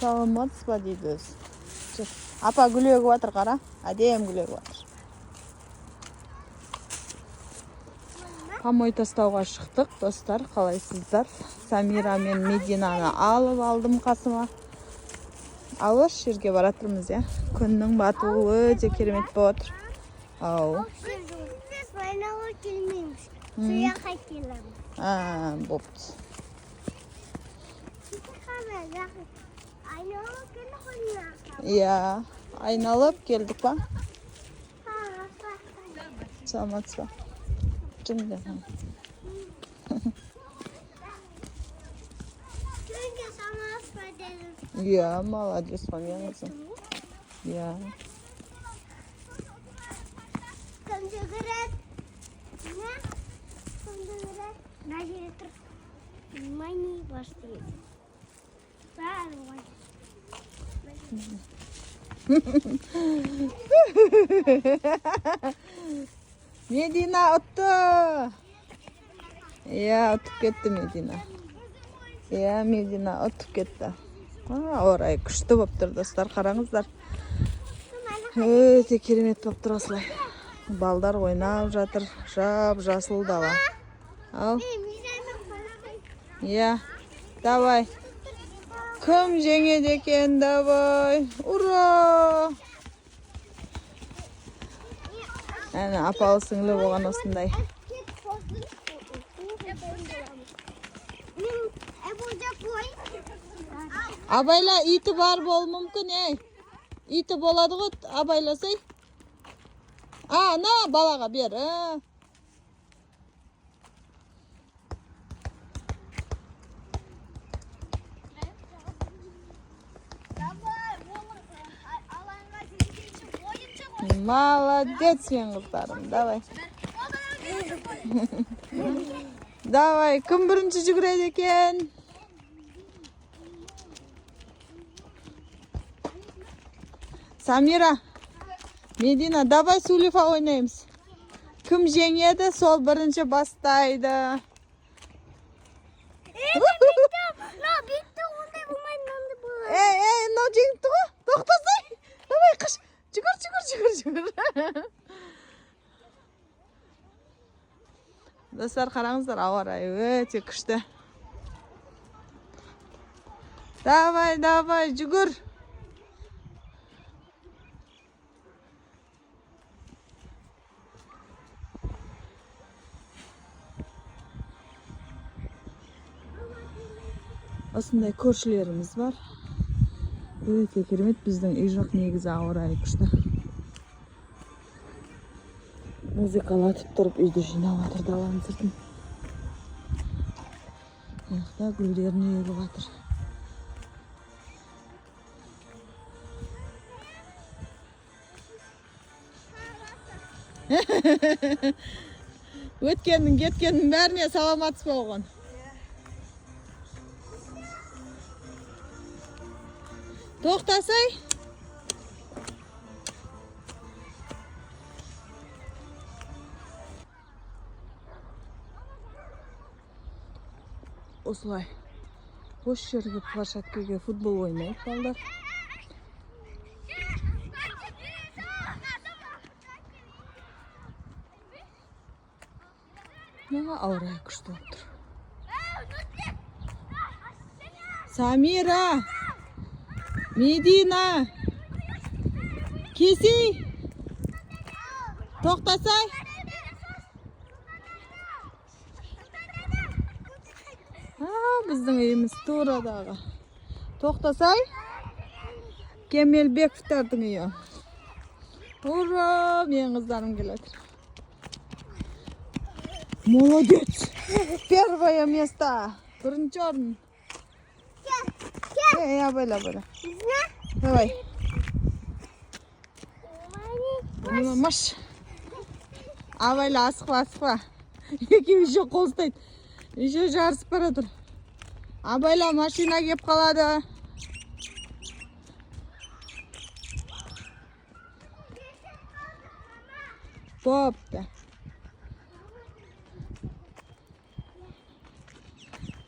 Саламатсыз ба дейді өзі. Апа гүл егіп жатыр, қара. Әдем гүл егіп жатыр. Помой тастауға шықтық, достар, қалайсыздар? Самира мен Мединаны алып алдым қасыма. Алып жерге баратырмыз, я. Күннің батуы өте керемет болып отыр. Ау. Biz aynalı gelmeymiş. Suya kaçırdım. Бопты. Aynalı gelmeymiş. Иә, айналып келдік па? Саламатсыз ба? Жымды. Çünkü sana söyledim. Иә, молодец, мен қызым. Иә. Kındırıp. Ne? Kındırıp. Nereye tur? Mani başlıyor. Ben var. Медина ұтты. Иә, ұтып кетті Медина. Иә, Медина ұтып кетті. Орай күшті болып тұр, достар, қараңыздар. Өте керемет болып тұр осылай. Балдар ойнап жатыр, жап-жасыл дала. Ал. Иә, давай. Кім жеңеді екен, давай. Ура! Әне, апалы сіңлі болған осындай. Абайла иті бар бол мүмкін, ей. Иті болады ғой, абайласай. На, балаға бер. Молодец, мен қыздарым, давай. Давай, кім бірінші жүгіреді екен? Самира, Медина, давай сулифа ойнаймыз. Кім жеңеді, сол бірінші бастайды. Мынау жеңіпті ғой, тоқтасай. Давай, қыш, жүгір. Достар, қараңыздар, ауа райы өте күшті. Давай, жүгір. Осындай көршілеріміз бар. Өте керемет, біздің үй жақ негізі ауа райы күшті. Музыкалатып тұрып үйді жинап жатыр, даланың сыртын. Яқта гүлдерін егіп жатыр. Өткеннің, кеткеннің бәріне саламатсыз болған. Тоқтасай. Осылай. Бос жерге площадкеге футбол ойнайды балдар. Ауа райы күшті болып тұр. Самира! Медина! Кесей! Тоқтасай! Біздің үйіміз турадағы. Тоқтасай! Кемелбековтардың үйі. Ура! Мен қыздарым келеді. Молодец! Первое место! Бірінші орын. Абайла. Давай. Маш. Абайла, асықпа. Екеуі еще қол ұстайды. Еще жарысып бара тұр. Абайла, машина кеп қалады. Бопты.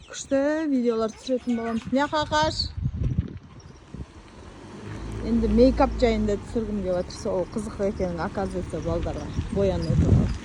Күшті видеолар түсіретін боламыз. Не қақаш? Енді мейкап жайында түсіргім келіп жатыр. Сол қызық екен, оказывается, балдарға бояну туралы.